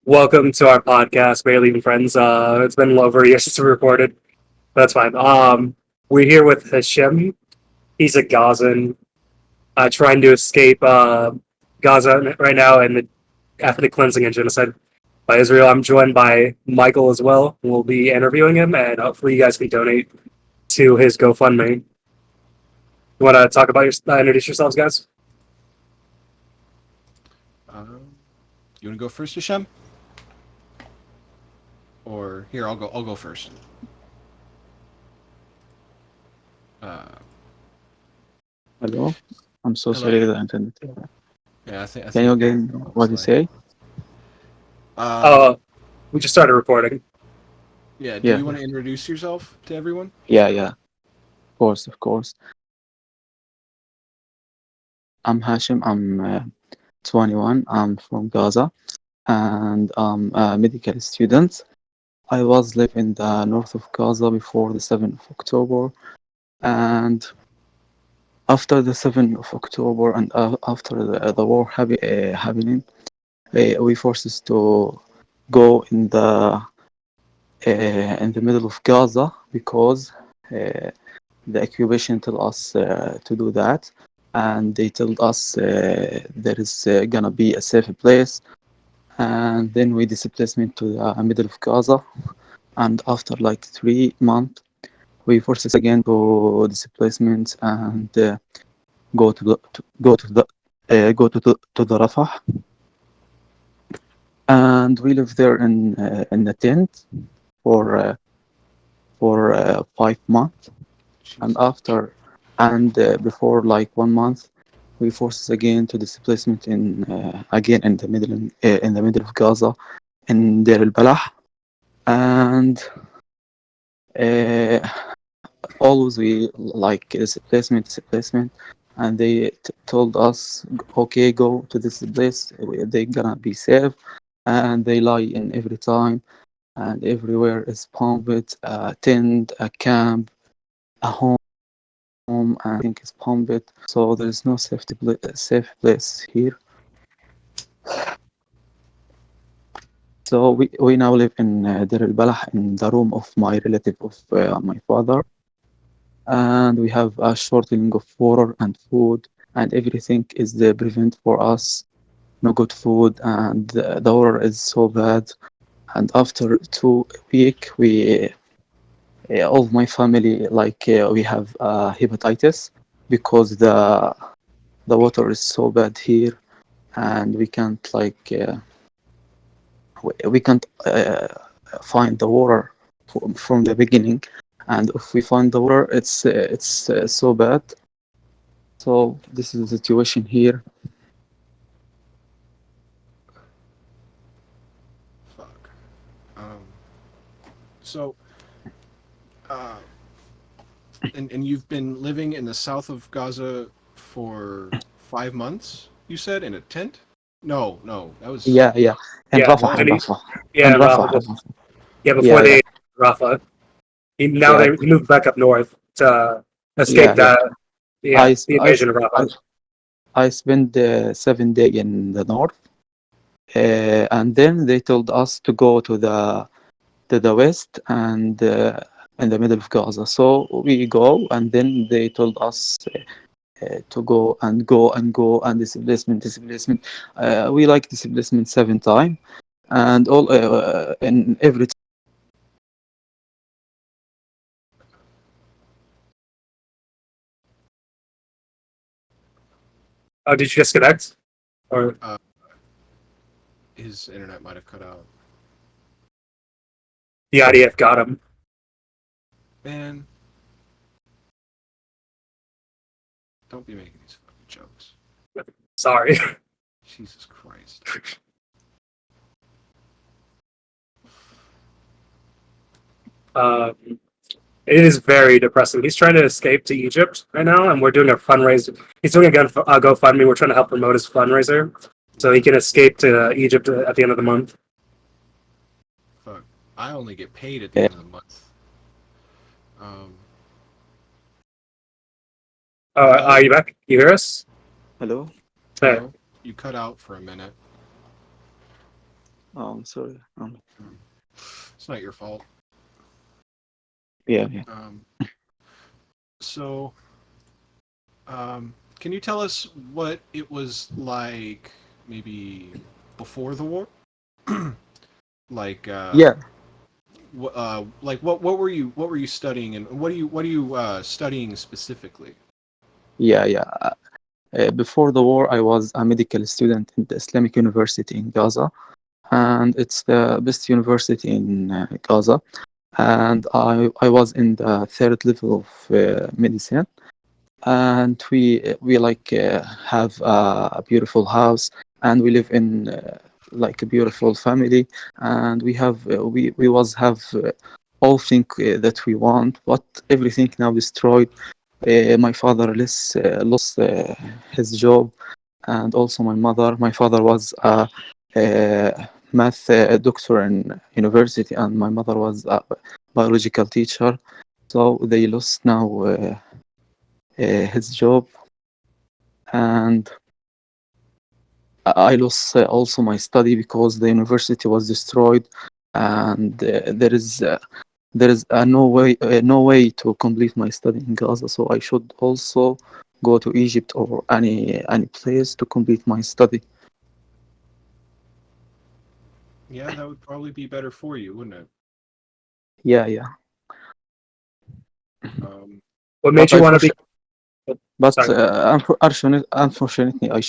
Welcome to our podcast, Barely Even Friends. It's been over a year since we recorded. That's fine. We're here with Hashem. He's a Gazan, trying to escape Gaza right now and the ethnic cleansing and genocide by Israel. I'm joined by Michael as well. We'll be interviewing him, and hopefully, you guys can donate to his GoFundMe. You want to talk about introduce yourselves, guys? You want to go first, Hashem? Or here, I'll go first. Hello? I'm so Hello. sorry the internet. Yeah, I think. Can you again what you say? We just started recording. Yeah. Do Yeah, you want to introduce yourself to everyone? yeah. Of course. I'm Hashim. I'm 21. I'm from Gaza, and I'm a medical student. I was living in the north of Gaza before the 7th of October, and after the 7th of October and after the war happening, we forced to go in the middle of Gaza because the occupation told us to do that, and they told us there is gonna be a safe place, and then we displacement to the middle of Gaza, and after like 3 months, we forces again to displacement and go to the to the Rafah, and we live there in a tent for uh, for 5 months, and Jesus. after and before like 1 month we forces again to displacement in again in the middle of Gaza in Deir al-Balah, and uh, always we like displacement, and they told us, okay, go to this place, they gonna be safe, and they lie in every time, and everywhere is bombed, a tent, a camp, a home, and I think it's bombed. So there is no safe place here. So we now live in Deir al-Balah in the room of my relative of my father, and we have a shortage of water and food, and everything is the prevent for us. No good food, and the water is so bad. And after 2 week, we all my family like we have hepatitis because the water is so bad here, and we can't like we can't find the water from the beginning, and if we find the water, it's so bad. So this is the situation here. Fuck. Um. So, uh, and you've been living in the south of Gaza for 5 months. You said in a tent? No, that was Yeah, and Yeah, Rafah, what? and Rafah, yeah, and Rafa. Rafah, and Rafah. Yeah, before Yeah, they Rafa. Now yeah, he moved back up north to escape yeah. that. Yeah, I the sp- I invasion of sp- I, Rafa. I spent 7 days in the north, and then they told us to go to the west and in the middle of Gaza. So we go, and then they told us to go and displacement. We like displacement 7 times, and all in every Oh, did you disconnect? Or Uh, his internet might have cut out. the IDF got him? Man, don't be making these fucking jokes. Sorry. Jesus Christ. Um, it is very depressing. He's trying to escape to Egypt right now, and we're doing a fundraiser. He's doing a GoFundMe. We're trying to help promote his fundraiser so he can escape to Egypt at the end of the month. Fuck. I only get paid at the end of the month. Um. Oh, Hello. are you back? You hear us? hello. Hey. Hello. You cut out for a minute. I'm sorry. It's not your fault. Yeah, yeah. So, can you tell us what it was like, maybe before the war? Like, Yeah, like what were you studying, and what are you studying specifically? yeah, yeah. Before the war, I was a medical student in the Islamic University in Gaza, and it's the best university in Gaza. And I was in the third level of medicine, and we like have a beautiful house, and we live in like a beautiful family, and we was have all thing that we want, but everything now destroyed. My father lost his job, and also my mother. My father was a math doctor in university, and my mother was a biological teacher. So they lost now his job, and I lost also my study because the university was destroyed, and there is no way to complete my study in Gaza. So I should also go to Egypt or any place to complete my study. Yeah, that would probably be better for you, wouldn't it? Yeah, yeah. Um, What made But you I want to for be? sure, but Sorry. unfortunately, I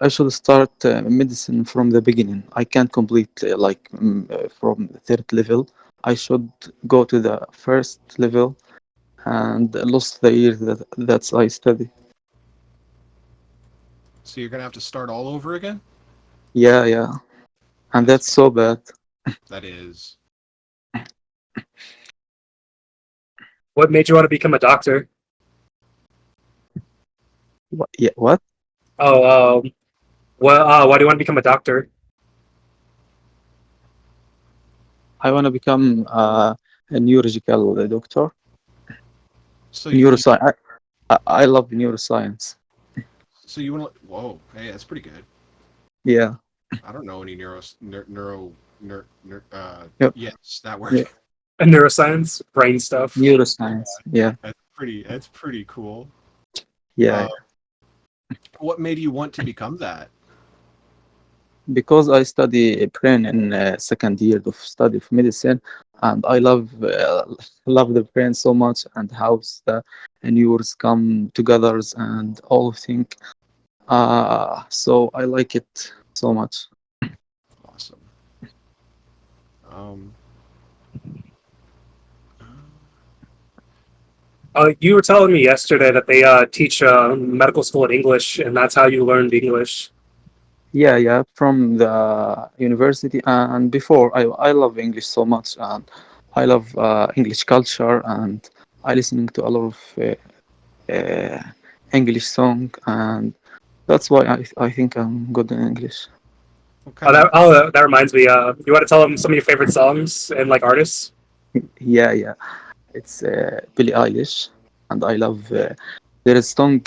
should start medicine from the beginning. I can't complete from the third level. I should go to the first level and lost the year that's I study. so you're gonna have to start all over again. Yeah, yeah, and That's that's so bad. that is. What made you want to become a doctor? What? Yeah, what? Oh, why do you want to become a doctor? I want to become a neurological doctor. So you Neuroscience. I love neuroscience. so you want to? Whoa, hey, that's pretty good. Yeah. I don't know any Yep. yes, that word. Yeah. And neuroscience, brain stuff. Neuroscience. Yeah. That's pretty cool. Yeah. Uh, what made you want to become that? Because I study brain in second year of study of medicine, and I love the brain so much, and how the neurons come together and all thing. So I like it so much. Awesome. Um, You were telling me yesterday that they teach medical school in English, and that's how you learned English. Yeah, yeah, from the university, and before I love English so much, and I love English culture, and I listening to a lot of uh, English song, and that's why I think I'm good in English. what kind of That reminds me. You want to tell them some of your favorite songs and like artists? Yeah, yeah, it's Billie Eilish, and I love there is song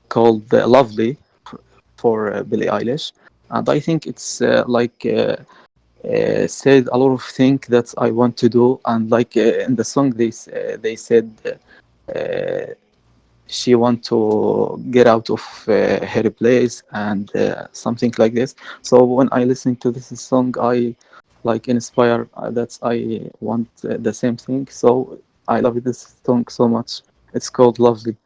called "Lovely" for Billie Eilish, and I think it's said a lot of things that I want to do, and like in the song they said she want to get out of her place and something like this. So when I listen to this song, I like inspire that I want the same thing. So I love this song so much. It's called Lovely.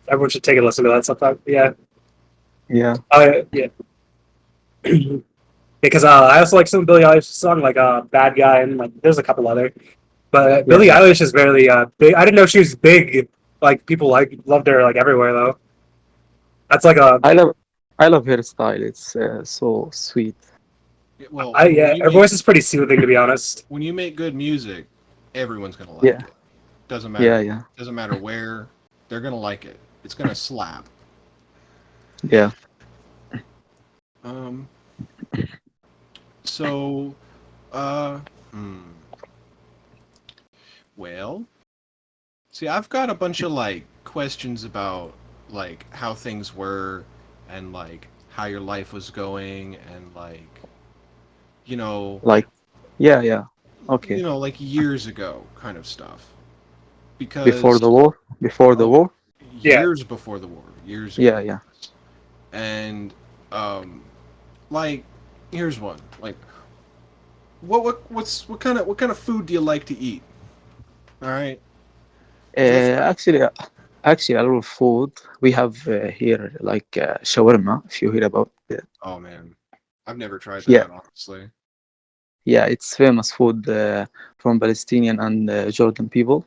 Everyone should take a listen to that sometime. Yeah. Yeah, Yeah. Because I also like some Billie Eilish song like "Bad Guy" and like there's a couple other. But yeah, Billie yeah. Eilish is really big. I didn't know she was big. Like people like loved her like everywhere though. That's like a I love I love her style. It's so sweet. well, I yeah. Her voice is pretty soothing to be honest. when you make good music, everyone's gonna like Yeah, it. Doesn't yeah, matter. yeah, Doesn't matter where. They're gonna like it. It's gonna slap. yeah. Um. So. Uh. Hmm. Well. See, I've got a bunch of like questions about like how things were and like how your life was going and like you know Like, yeah, yeah. Okay. like years ago kind of stuff Before because the war? Before the oh war? Yeah. years before the war, years Yeah, ago. yeah. And um like here's one. Like what kind of food do you like to eat? All right. Is that Uh, actually, uh, actually, a lot of food. We have here like shawarma, if you hear about it. Oh man. I've never tried Yeah, that honestly. yeah, it's famous food from Palestinian and Jordan people.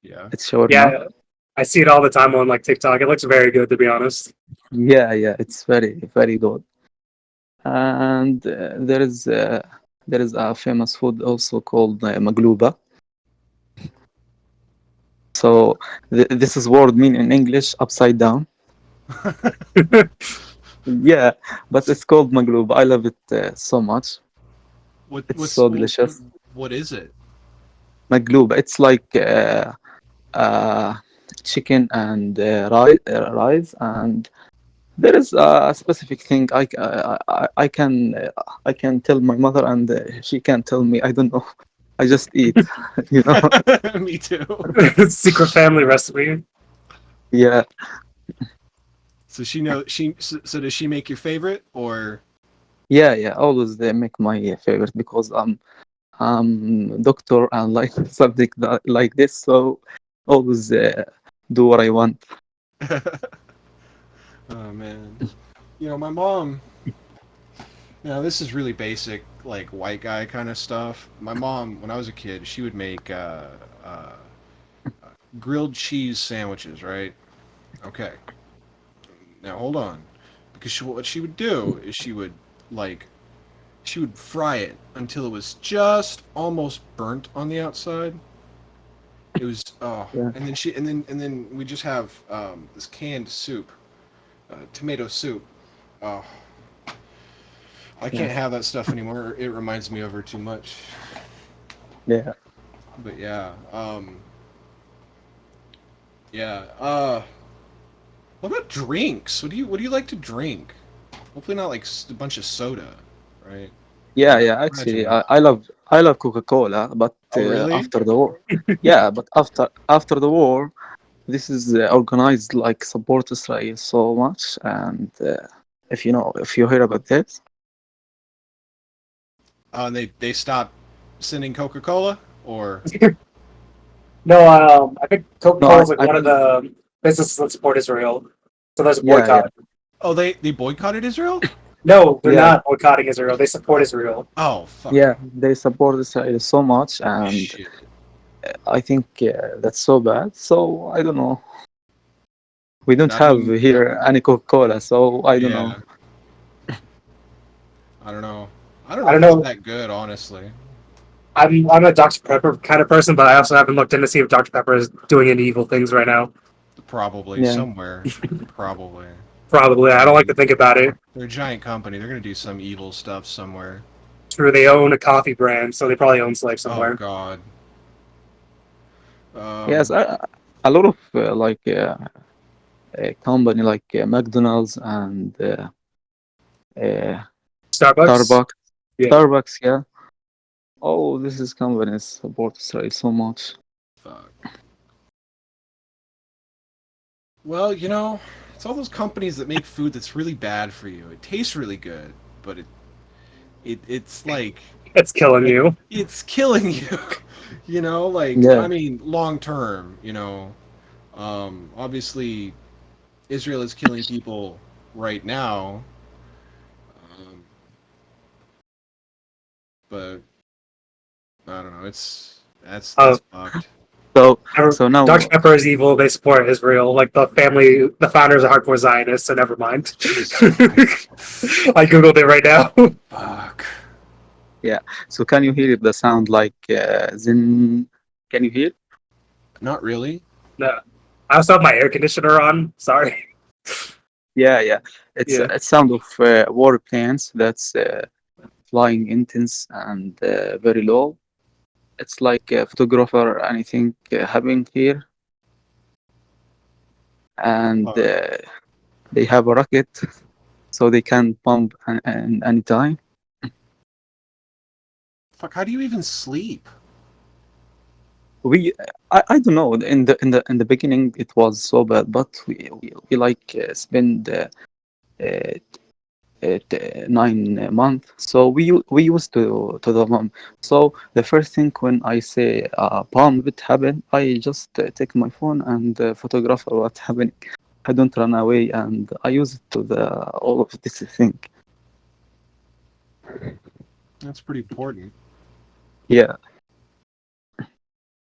Yeah. It's shawarma. Yeah. I see it all the time on like TikTok. It looks very good, to be honest. Yeah, yeah, it's very, very good. And there is a famous food also called magluba. Uh So this is word mean in English upside down. Yeah, but it's called magluba. I love it so much. what It's what's so delicious. what is it? Magluba. It's like uh, chicken and rice, and there is a specific thing I can tell my mother, and she can tell me. I don't know. I just eat, you know. Me too. Secret family recipe. Yeah, So she know she so does she make your favorite or yeah, yeah. Always they make my favorite because I'm doctor and like something like this. So always do what I want. oh man. My mom, this is really basic, like white guy kind of stuff. My mom, when I was a kid, she would make grilled cheese sandwiches, right? Okay. Now hold on, because what she would do is like she would fry it until it was just almost burnt on the outside. It was Yeah, and then we just have this canned soup, tomato soup. Oh, I yeah, can't have that stuff anymore. It reminds me of her too much. yeah. But yeah, yeah. What about drinks? What do you like to drink? Hopefully not like a bunch of soda, right? Yeah, I yeah. imagine Actually, not. I love Coca-Cola, but Oh really? after the war, yeah, but after the war, this is organized like support Israel so much, and if you hear about this, They stopped sending Coca Cola or No, I think Coca no, Cola is like I one of think the businesses that support Israel. So there's a yeah, yeah, boycott. oh they boycotted Israel? No, they're yeah, not boycotting Israel. They support Oh Israel. oh fuck yeah. They support Israel so much, and shit. I think that's so bad. So I don't know. We don't I have mean here any Coca-Cola, so I don't know. yeah. I don't know. I don't I know don't if it's know. that good, honestly. I'm a Dr. Pepper kind of person, but I also haven't looked in to see if Dr. Pepper is doing any evil things right now. Probably Yeah, somewhere. Probably. Probably. I I don't like to mean, think about it. they're a giant company. They're gonna do some evil stuff somewhere. True, they own a coffee brand, so they probably own Slave Oh somewhere. God. yes, Um. a lot of a company like McDonald's and uh, Starbucks? Starbucks. Yeah. Starbucks, yeah. Oh, this is companies support Israel so much. Fuck. Well, it's all those companies that make food that's really bad for you. It tastes really good, but it's It's killing like you. it's killing you. Like I Yeah, mean, long term. Obviously, Israel is killing people right now, um, but I don't know. That's Uh, fucked. so so Dr. now Pepper is evil. They support Israel. Like the founders are hardcore Zionists, so never mind. Jesus Christ. I googled it right now. Fuck. yeah. So can you hear the sound like Zen? Can you hear? Not really. No, I also have my air conditioner on. Sorry. Yeah, yeah. It's Yeah. a sound of war planes that's flying intense and very low. It's like a photographer or anything happening here. and Fuck. they have a rocket, so they can pump any time. Fuck. How do you even sleep? We I don't know. In the beginning, it was so bad, but we like spend 9 months. So we used to the bomb. So the first thing when I say bomb it happen, I just take my phone and photograph what happening. I don't run away, and I use it to the all of this thing. That's pretty important. Yeah,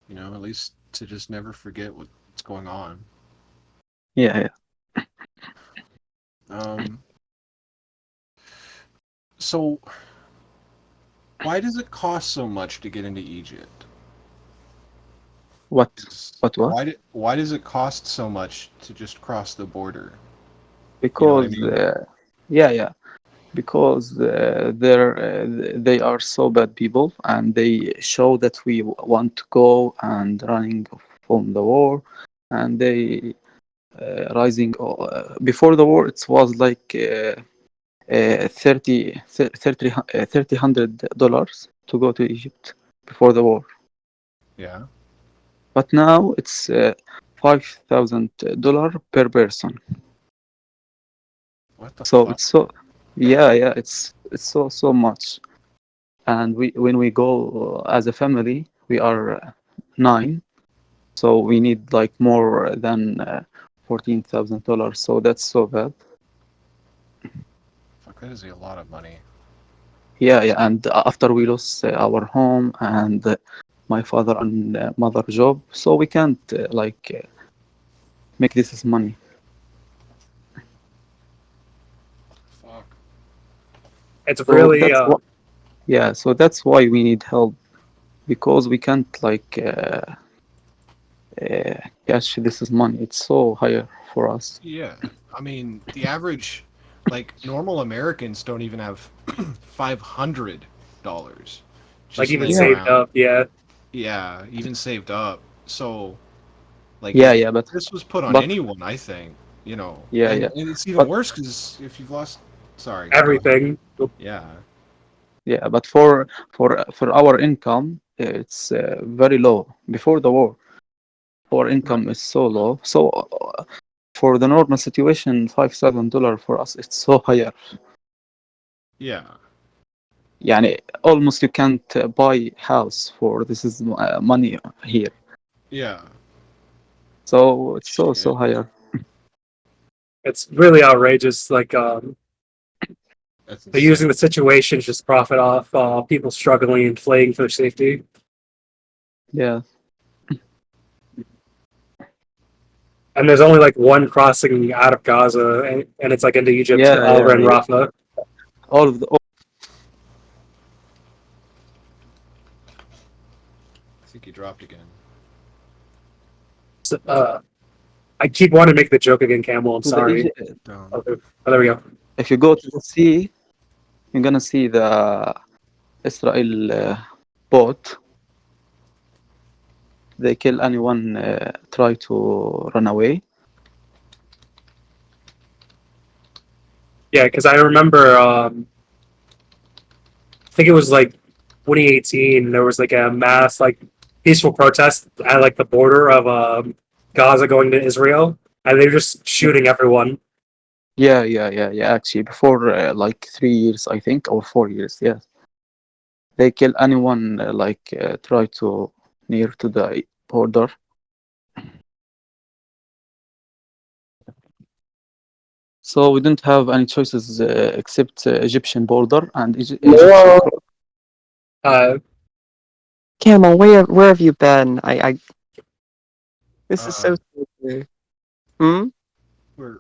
You know, at least to just never forget what's going on. yeah, yeah. Um. So why does it cost so much to get into Egypt? What It's, what? why does it cost so much to just cross the border? You know what I Because mean? yeah, yeah. Because they are so bad people, and they show that we want to go and running from the war, and they rising before the war it was like 30 $100 to go to Egypt before the war, Yeah. but now it's $5,000 per person. What the So fuck? it's so, yeah, yeah, it's so much. And we when we go as a family we are 9, so we need like more than $14,000, so that's so bad. Fuck, that is a lot of money. Yeah, yeah, and after we lose our home and my father and mother job, so we can't make this as money. Fuck. It's So really that's why we need help, because we can't cash this is money, it's so higher for us. Yeah. I mean, the average, like, normal Americans don't even have $500 like just even laying Yeah, saved around. up. Yeah, Yeah, even saved up. So, like, yeah, if yeah, this was put on but anyone, I think, you know, yeah, yeah, and it's even but worse because if you've lost, sorry, go ahead. everything. Yeah, yeah, but for our income, it's very low. Before the war, our right. income is so low. So for the normal situation, $5,000 for us, it's so higher. Yeah, يعني almost you can't buy house for this is money here. yeah. So it's so Shit, higher. It's really outrageous. Like that's they're insane. using the situation to just profit off people struggling and fleeing for safety. Yeah, And there's only like one crossing out of Gaza, and it's like into Egypt, yeah, over yeah, in yeah. Rafah. All of the I think he dropped again. So, I keep wanting to make the joke again, Camel. I'm to the sorry. Egypt. Down. Oh, there we go. If you go to the sea, you're gonna see the Israel boat. They kill anyone try to run away. Yeah, because I remember, I think it was like 2018. There was like a mass like peaceful protest at like the border of Gaza going to Israel, and they were just shooting everyone. Yeah, yeah, yeah, yeah. Actually, before like 3 years, I think, or 4 years. Yeah, they kill anyone try to near to the border. So we didn't have any choices except Egyptian border and Egyptian. Whoa. Uh, Camel, where have you been? I this is so Uh, scary. Hmm? we're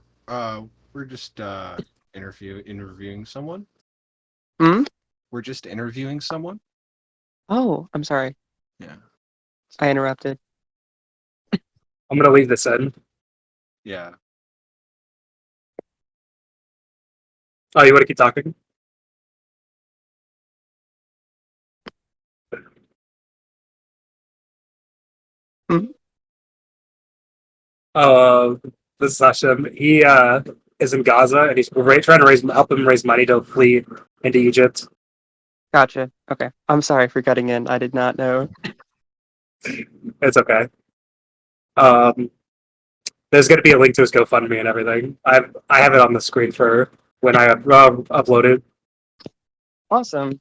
we're just interviewing someone. Hmm? We're just interviewing someone. Oh, I'm sorry. Yeah. I interrupted. I'm gonna leave this in. Yeah. Oh, you want to keep talking? Hmm? Uh, this is Hashem. He is in Gaza, and he's trying to help him raise money to flee into Egypt. Gotcha. Okay. I'm sorry for cutting in. I did not know. It's okay. There's going to be a link to his GoFundMe and everything. I have it on the screen for when I upload it. Awesome.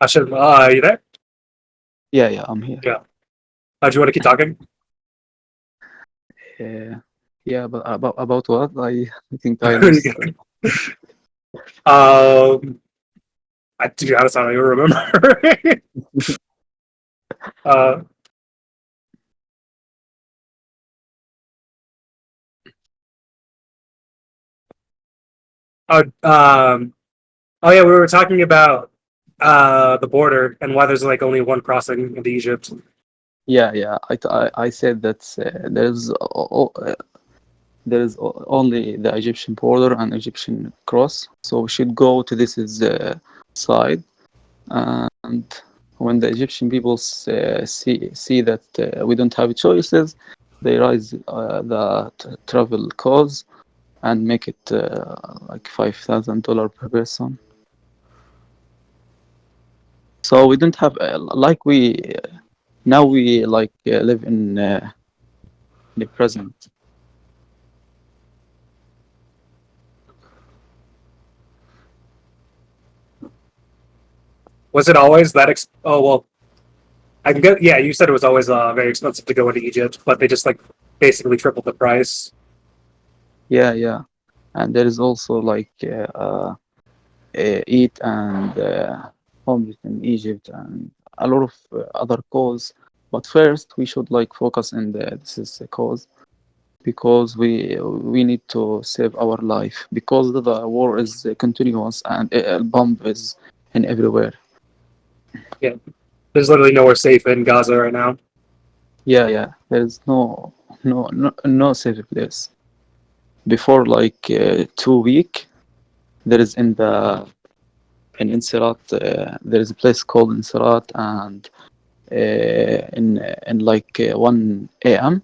Hashem, are you there? Yeah, I'm here. Yeah. Do you want to keep talking? Yeah, but about what? I think I lost. To be honest, I don't even remember. uh, oh, oh yeah, we were talking about the border and why there's like only one crossing into Egypt. Yeah. I said that there is only the Egyptian border and Egyptian cross, so we should go to this side. And when the Egyptian people see that we don't have choices, they raise the travel cost and make it like $5,000 per person. So we don't have like we now we like live in the present. Was it always that? Oh well, I can get. Yeah, you said it was always very expensive to go into Egypt, but they just like basically tripled the price. Yeah, and there is also like eat and homeless in Egypt and a lot of other cause. But first, we should like focus on this is a cause because we need to save our life because the war is continuous and bomb is in everywhere. Yeah, there's literally nowhere safe in Gaza right now. Yeah. There is no safe place. Before like 2 week, there is in Inserat, there is a place called Inserat, and in like 1 a.m.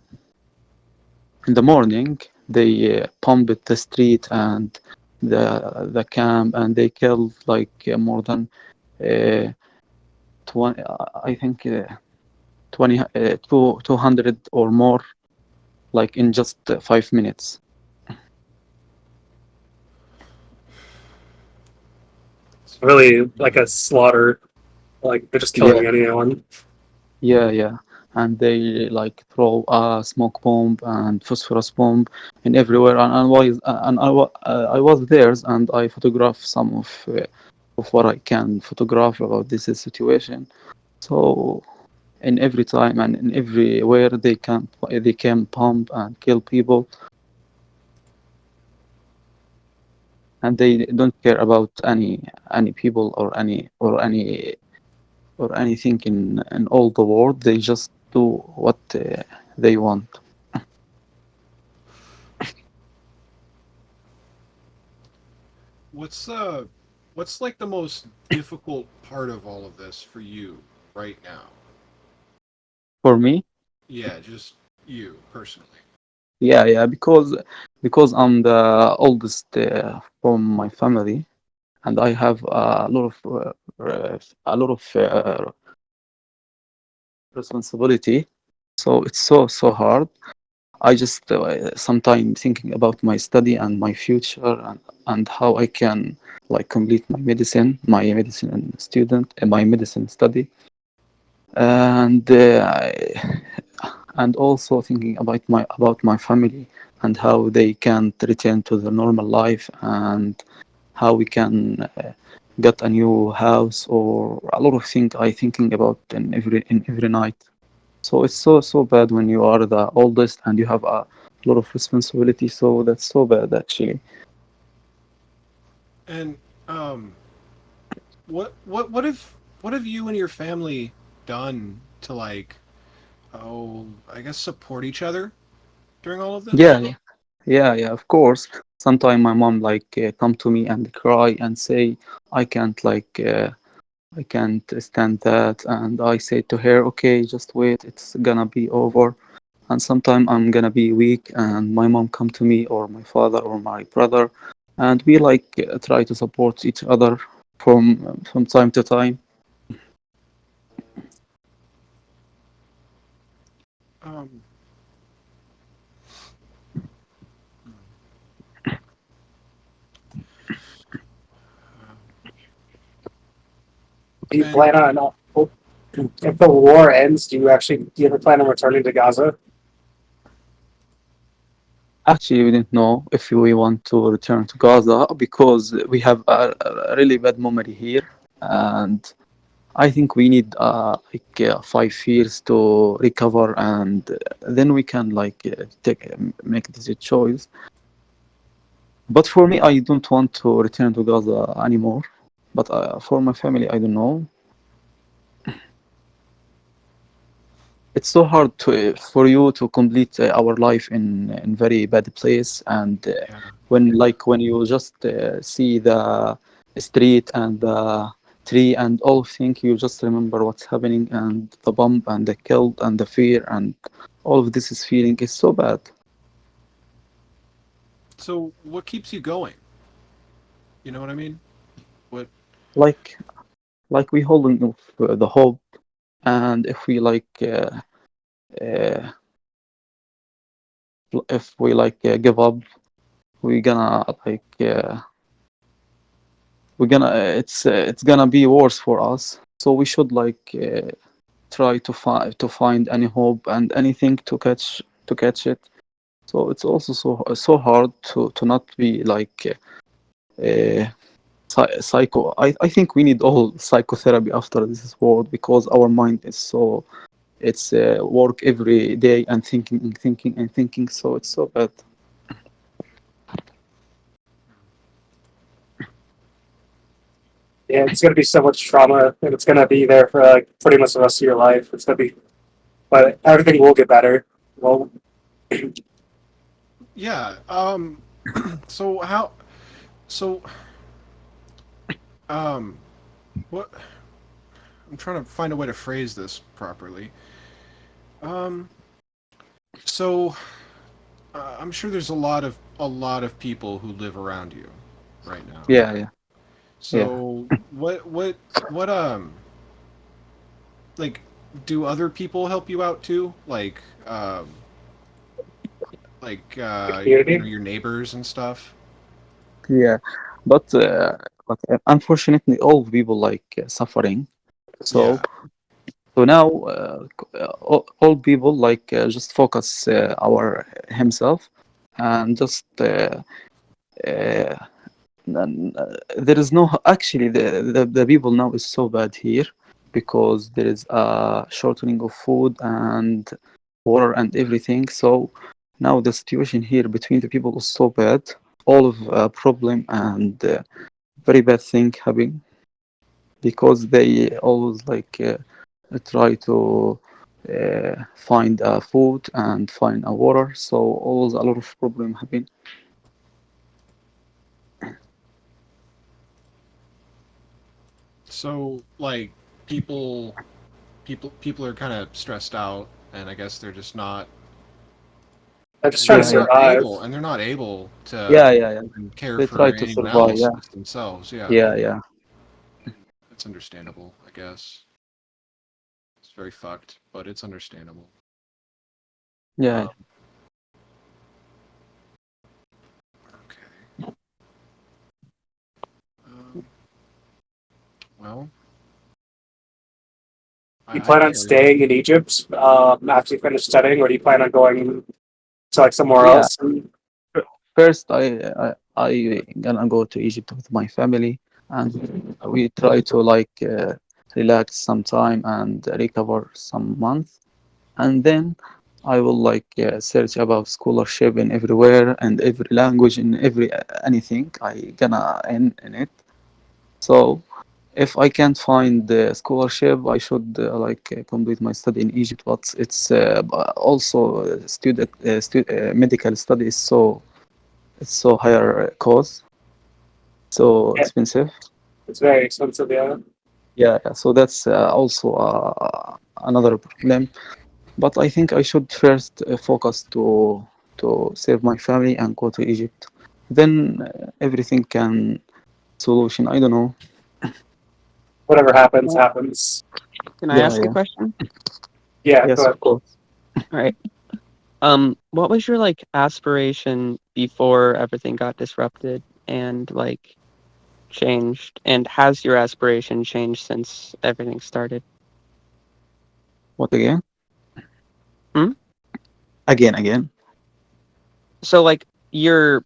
in the morning, they pumped the street and the camp, and they killed like more than 20, I think 200 or more, like in just 5 minutes. It's really like a slaughter. Like they're just killing Yeah, anyone. yeah. And they like throw a smoke bomb and phosphorus bomb in everywhere. I was there and I photographed some of what I can photograph about this situation. So in every time and in everywhere they can pump and kill people, and they don't care about any people or anything in all the world. They just do what they want. What's like the most difficult part of all of this for you right now? For me, Yeah, just you personally. yeah, because I'm the oldest from my family, and I have a lot of responsibility. So it's so hard. I just sometimes thinking about my study and my future and how I can like complete my medicine student, my medicine study, and and also thinking about my family and how they can return to the normal life and how we can get a new house or a lot of things I thinking about in every night. So it's so bad when you are the oldest and you have a lot of responsibility. So that's so bad actually. And um, what have you and your family done to like, oh, I guess support each other? during all of this? Yeah, yeah, of course. Sometimes my mom come to me and cry and say, I can't I can't stand that. And I say to her, okay, just wait, it's gonna be over. And sometimes I'm gonna be weak, and my mom come to me, or my father, or my brother, and we try to support each other from time to time. Um, Do you and plan on if the war ends? Do you ever plan on returning to Gaza? Actually, we didn't know if we want to return to Gaza because we have a really bad memory here, and I think we need 5 years to recover, and then we can make this choice. But for me, I don't want to return to Gaza anymore. But for my family, I don't know. It's so hard for you to complete our life in very bad place, and yeah. when you just see the street and the tree and all things, you just remember what's happening and the bomb and the killed and the fear and all of this is feeling is so bad. So what keeps you going? You know what I mean? What? Like we holding of the hope, and if we uh, give up, we gonna it's gonna be worse for us. So we should try to find any hope and anything to catch it. So it's also so hard to not be uh, psycho. I think we need all psychotherapy after this world because our mind is so it's work every day and thinking and thinking and thinking. So it's so bad. Yeah, it's gonna be so much trauma, and it's gonna be there for like pretty much the rest of your life. It's gonna be, but everything will get better. Well, Yeah. So how? So um, what? I'm trying to find a way to phrase this properly. Um. So I'm sure there's a lot of people who live around you right now. Yeah, yeah, yeah. So what like do other people help you out too? community. Your neighbors and stuff. Yeah, but unfortunately, all people suffering. So Yeah. now, all people just focus our himself and just uh, there is no actually the people now is so bad here because there is a shortening of food and water and everything. So now the situation here between the people is so bad. All of problem and very bad thing happening because they always try to find food and find a water. So always a lot of problem happen. So people people are kind of stressed out, and I guess they're just not I'm just trying to Yeah, yeah, survive. they're not able to yeah. even care They try for to anyone survive. else, Yeah, just themselves. Yeah, yeah. that's understandable, I guess. It's very fucked, but it's understandable. Yeah, Um, okay. Um, well, You I plan on get it. staying in Egypt after you finish studying, or do you plan on going to like somewhere yeah. else? First, I gonna go to Egypt with my family, and we try to relax some time and recover some months, and then I will search about scholarship in everywhere and every language in every anything I gonna in it. So if I can't find the scholarship, I should complete my study in Egypt. But it's also medical study is so higher cost, so Yeah, expensive. it's very expensive. Yeah. Yeah, yeah, so that's also another problem. But I think I should first focus to save my family and go to Egypt. Then everything can solution. I don't know. Whatever happens, Well, happens. can I Yeah, ask a yeah. question? Yeah. Go Yes, ahead. of course. All right. What was your like aspiration before everything got disrupted and like changed? And has your aspiration changed since everything started? What again? Hmm? Again. So like your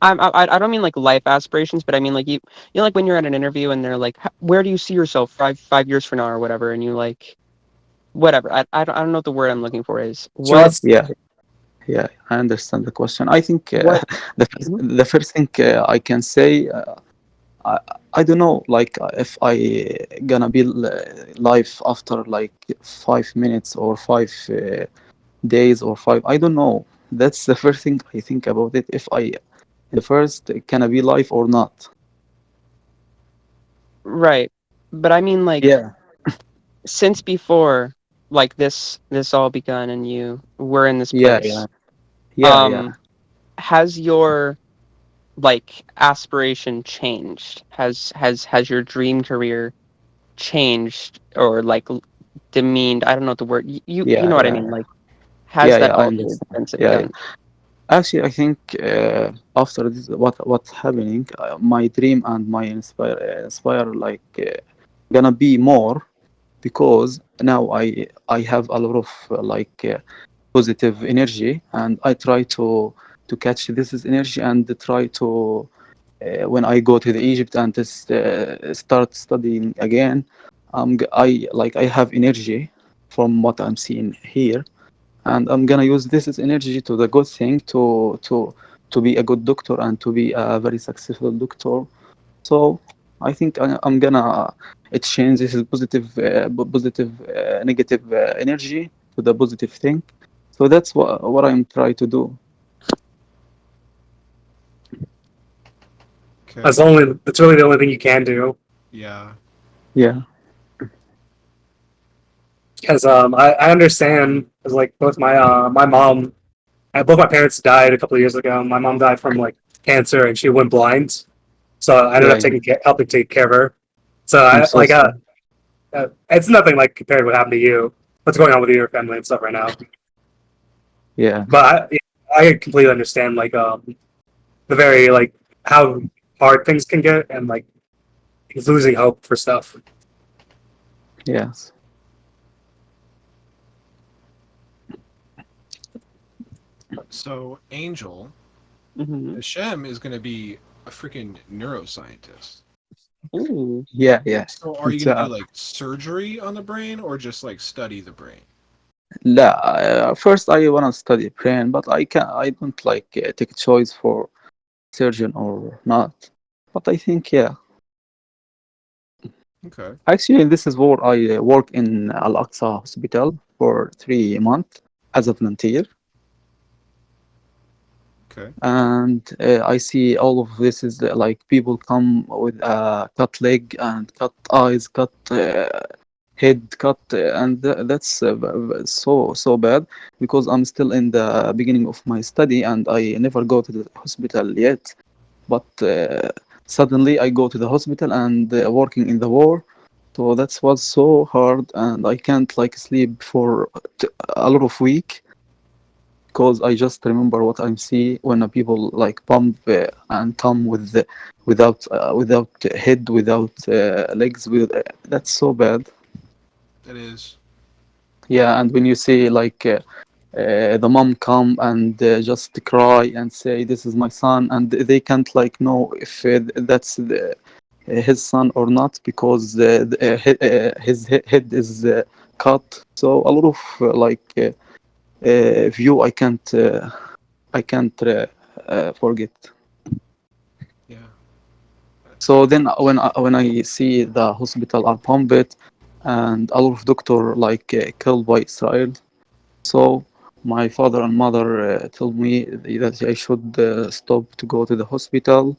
I don't mean like life aspirations, but I mean like you know like when you're at an interview and they're like, where do you see yourself five years from now or whatever, and you like whatever. I don't know what the word I'm looking for is. What Just Yeah, yeah. I understand the question. I think what Mhm. the first thing I can say, I I don't know, like if I gonna be live after like 5 minutes or 5 days or five. I don't know. That's the first thing I think about it. If I the first can I be live or not? right? But I mean like Yeah, since before like this all begun and you were in this yeah, place, yeah, yeah, yeah, um has your like aspiration changed? Has your dream career changed or like demeaned? I don't know what the word you yeah, know what I yeah, mean? yeah, Like has yeah, that yeah. I altered understand. since it Yeah, yeah. begun? Actually, I think after this, what's happening, my dream and my inspire gonna be more because now I have a lot of positive energy, and I try to catch this is energy and try to when I go to the Egypt and start studying again, I have energy from what I'm seeing here, and I'm gonna use this as energy to the good thing to be a good doctor and to be a very successful doctor. So I think I'm gonna exchange this is positive negative energy to the positive thing. So that's what I'm trying to do. Okay. that's only. That's really the only thing you can do. Yeah. Yeah, Because I understand. Because like both my mom, both my parents died a couple of years ago. My mom died from like cancer, and she went blind. So I ended yeah, up yeah. helping take care of her. So I'm I so like sorry. it's nothing like compared to what happened to you. What's going on with your family and stuff right now? Yeah, But I completely understand like the very like how hard things can get and like losing hope for stuff. yes, So Angel, Hmm. Hashem is going to be a freaking neuroscientist. Ooh. yeah, yeah. So are you It's going to do like surgery on the brain or just like study the brain? لا, first I wanna study brain, but I don't take a choice for surgeon or not. But I think yeah. Okay. Actually, this is where I work in Al Aqsa Hospital for 3 months as a volunteer, Okay. and I see all of this is like people come with a cut leg and cut eyes, cut head cut, and that's so bad because I'm still in the beginning of my study and I never go to the hospital yet. But suddenly I go to the hospital and working in the war. So that was so hard, and I can't sleep for a lot of week because I just remember what I'm see when people pump and come without head, without legs. That's so bad. That is. Yeah, and when you see the mom come and just cry and say this is my son, and they can't know if that's his son or not because his head is cut. So a lot of view I can't forget. Yeah. So then when I see the hospital are bombed and a lot of doctor like killed by Israel, so my father and mother told me that I should stop to go to the hospital,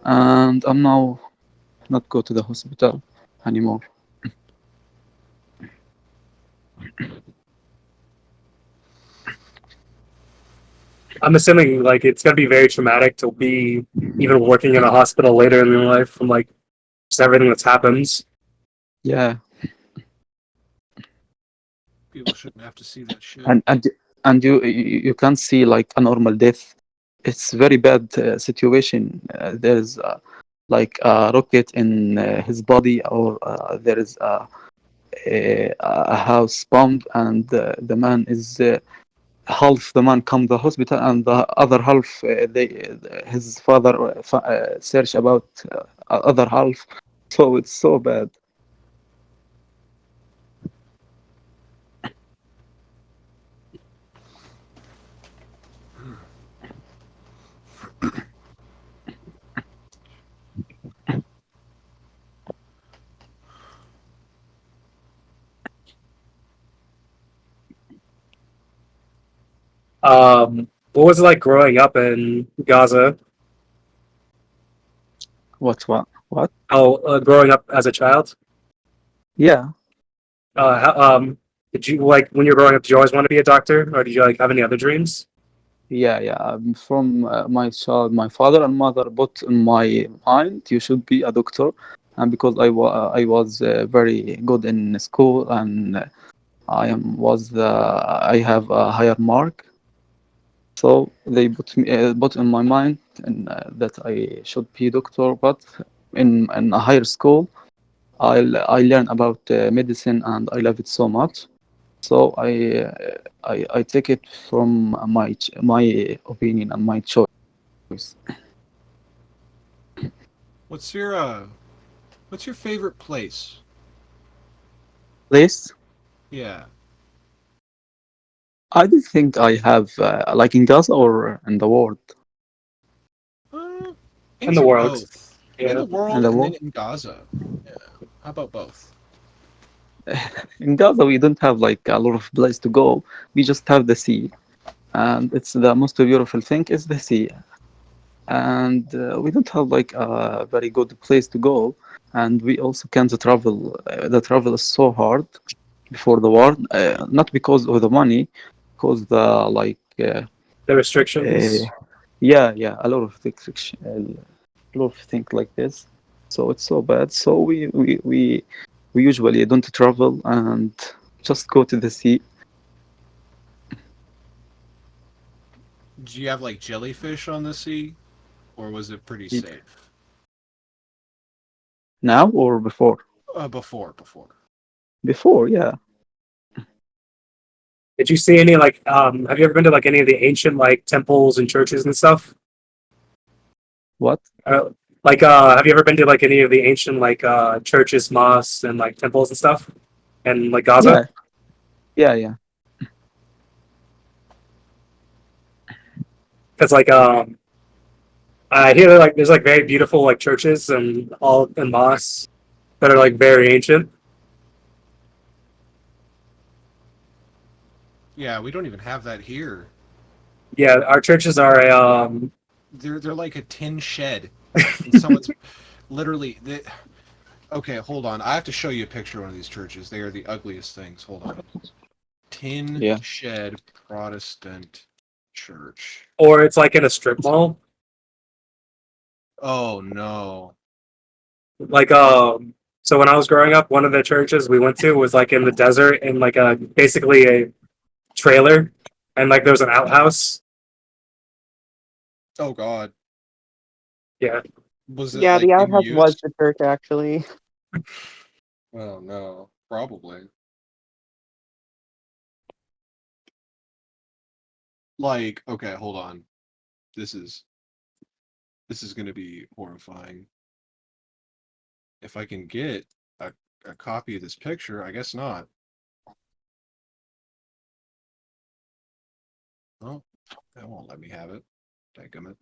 and I'm now not go to the hospital anymore. I'm assuming like it's gonna be very traumatic to be even working in a hospital later in your life from like just everything that's happened. Yeah, People shouldn't have to see that shit. and you can't see like a normal death. It's very bad situation. There's like a rocket in his body, or there is a house bomb, and the man is half the man come the hospital, and the other half his father search about other half. So it's so bad. What was it like growing up in Gaza? What? Oh, growing up as a child. Yeah, How, did you like when you were growing up? Did you always want to be a doctor, or did you like have any other dreams? yeah. From my child, my father and mother put in my mind you should be a doctor, and because I was very good in school, and I have a higher mark. So they put in my mind that I should be doctor, but in a higher school, I learn about medicine, and I love it so much. So I take it from my opinion and my choice. What's your favorite place? Place, Yeah. I don't think I have like in Gaza or in the world. Uh, In the answer world, both. In yeah. the In world the and then world, in Gaza. Yeah. How about both? in Gaza we don't have like a lot of place to go. We just have the sea, and it's the most beautiful thing is the sea. And we don't have like a very good place to go, and we also can't travel. The travel is so hard before the war, not because of the money, because the like The uh, restrictions. yeah, a lot of restriction, a lot of things like this. So it's so bad. So we usually don't travel and just go to the sea. Do you have like jellyfish on the sea, or was it pretty safe? Now or before? Before. Before, yeah. Did you see any like? Have you ever been to like any of the ancient like temples and churches and stuff? What? Uh, like, have you ever been to like any of the ancient like churches, mosques, and like temples and stuff? And like Gaza? Yeah, yeah. Because like I hear like there's like very beautiful like churches and mosques that are like very ancient. Yeah, we don't even have that here. Yeah, our churches are a They're like a tin shed, and someone's literally. Okay, hold on. I have to show you a picture of one of these churches. They are the ugliest things. Hold on. Tin Yeah. shed Protestant church. or it's like in a strip mall. Oh no. Like so when I was growing up, one of the churches we went to was like in the desert in like a basically a trailer, and like there was an outhouse. Oh god. Yeah, Was it Yeah, like the in outhouse was use? the church actually. Oh no. Probably. Like, okay, hold on. This is this is gonna be horrifying. If I can get a, a copy of this picture, I guess not. Oh, that won't let me have it. Dadgummit.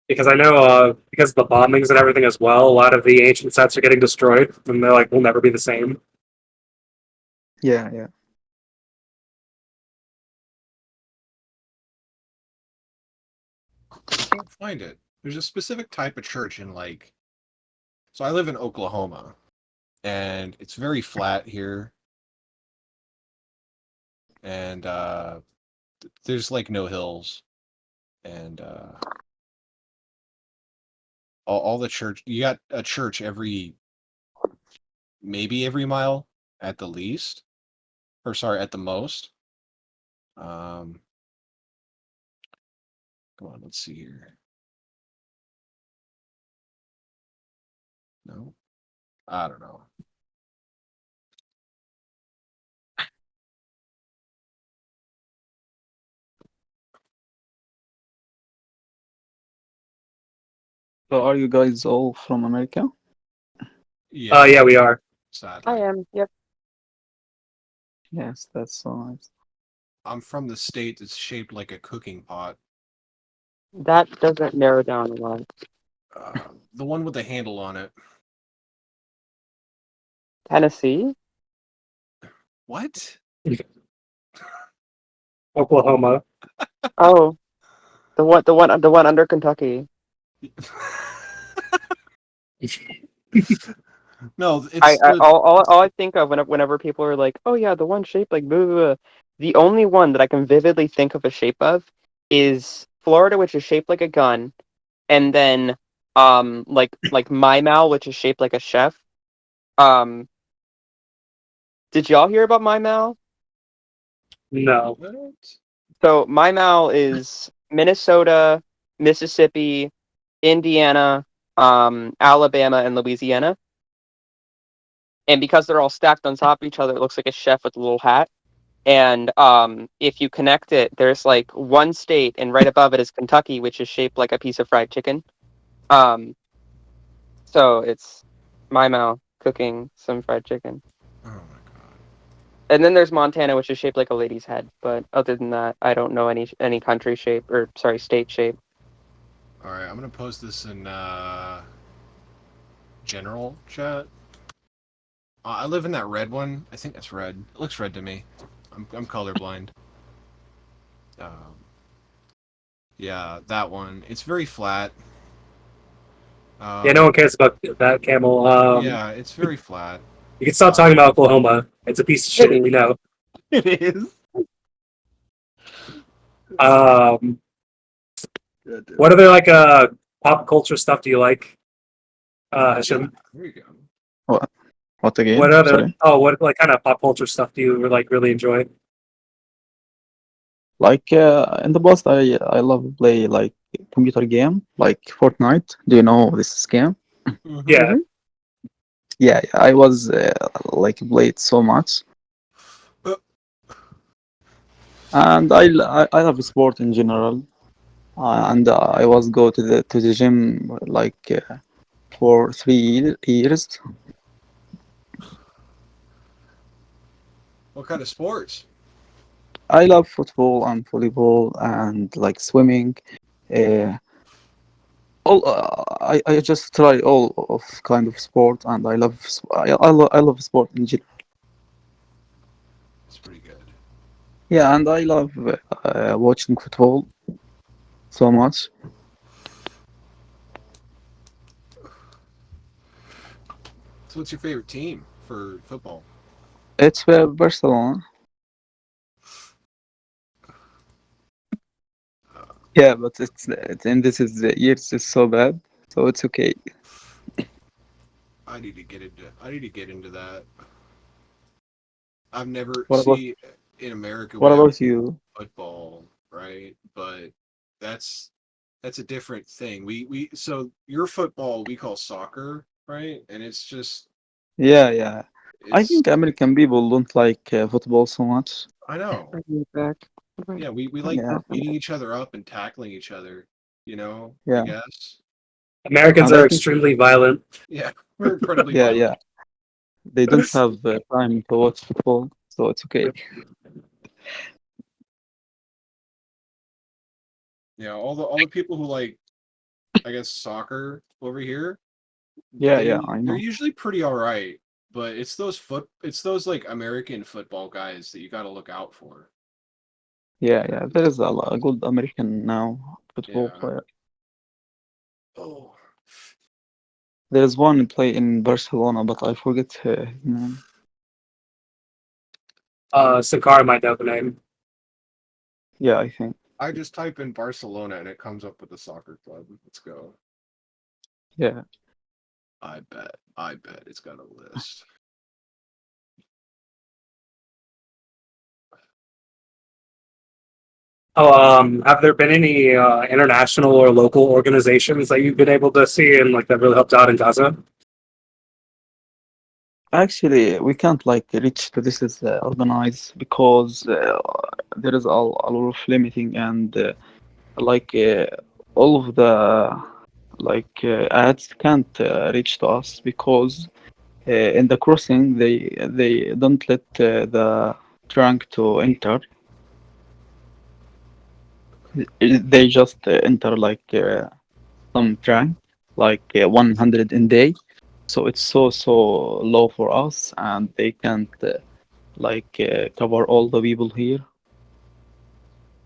because I know because of the bombings and everything as well, a lot of the ancient sites are getting destroyed, and they're like, will never be the same. Yeah, yeah. I can't find it. There's a specific type of church in like. So I live in Oklahoma, and it's very flat here, and there's like no hills, and all the church. You got a church maybe every mile at the least, or sorry, at the most. Come on, let's see here. No, I don't know. So are you guys all from America? Yeah, Yeah, we are. sadly, I am. Yep. Yes, that's so nice. I'm from the state that's shaped like a cooking pot. That doesn't narrow down a lot. The one with the handle on it. Tennessee? What? Oklahoma. Oh, the one under Kentucky. No, I, it's I the. all I think of whenever people are like, oh yeah, the one shaped like blah, blah, blah. The only one that I can vividly think of a shape of is Florida, which is shaped like a gun, and then like Maimao, which is shaped like a chef. Um, did y'all hear about Maimao? No. What? So Maimao is Minnesota, Mississippi, Indiana, Alabama, and Louisiana. And because they're all stacked on top of each other, it looks like a chef with a little hat. And if you connect it, there's like one state, and right above it is Kentucky, which is shaped like a piece of fried chicken. Um, so it's my mouth cooking some fried chicken. Oh my god. And then there's Montana, which is shaped like a lady's head. But other than that, I don't know any country shape or sorry, state shape. All right, I'm gonna post this in general chat. I live in that red one. I think that's red. It looks red to me. I'm colorblind. Um, yeah, that one. It's very flat. Yeah, no one cares about that, Camel. Yeah, it's very flat. You can stop talking about Oklahoma. It's a piece of It shit, we know. It is. Um, what other like pop culture stuff do you like? Hashem? There you go. What again? What other? Sorry. Oh, what like kind of pop culture stuff do you like really enjoy? Like in the past, I love to play like computer game like Fortnite. Do you know this game? Mhm. Yeah, Yeah, I was like played so much, Uh, and I love sport in general. And I was go to the gym like for 3 years. What kind of sports? I love football and volleyball and like swimming. Uh, all I just try all of kind of sport, and I love sport in general. It's pretty good. Yeah, and I love watching football so much. So, what's your favorite team for football? It's Barcelona. Yeah, but it's and this is the years is so bad, so it's okay. I need to get into. I need to get into that. I've never What about see in America we what have about you? football, right? But that's that's a different thing. We so your football we call soccer, right? And it's just Yeah, yeah. I it's think American people don't like football so much. I know. Bring it back. Yeah, we like Yeah, beating each other up and tackling each other, I yeah, guess. Americans and I are think extremely violent. Yeah, we're incredibly yeah, violent. yeah. They don't have time to watch football, so it's okay. Yeah, all the people who like I guess soccer over here. Yeah, yeah, I They're know. usually pretty all right, but it's those like American football guys that you got to look out for. Yeah, yeah. There is a good American now football Yeah. player. Oh, There is one play in Barcelona, but I forget his name. Sakara might know the name. Yeah, I think. I just type in Barcelona and it comes up with a soccer club. Let's go. Yeah. I bet it's got a list. Oh, have there been any international or local organizations that you've been able to see and like that really helped out in Gaza? Actually, we can't like reach to this is organized because there is a lot of limiting and like all of the ads can't reach to us because in the crossing they don't let the trunk to enter. They just enter some trunk like 100 in day. So it's so low for us, and they can't cover all the people here.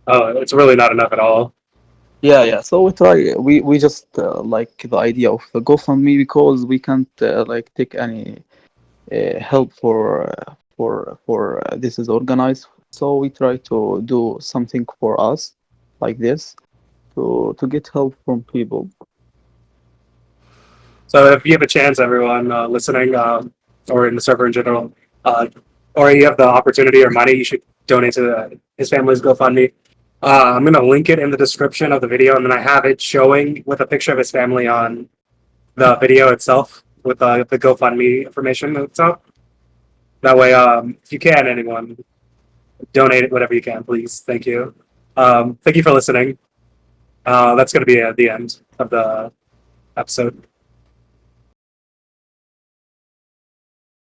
Oh, it's really not enough at all. Yeah, yeah. So we try. We just like the idea of the GoFundMe because we can't take any help for this is organized. So we try to do something for us like this to get help from people. So if you have a chance, everyone listening, or in the server in general, or you have the opportunity or money, you should donate to his family's GoFundMe. I'm going to link it in the description of the video, and then I have it showing with a picture of his family on the video itself with the GoFundMe information itself. That way, if you can, anyone, donate it whatever you can, please. Thank you. Thank you for listening. That's going to be at the end of the episode.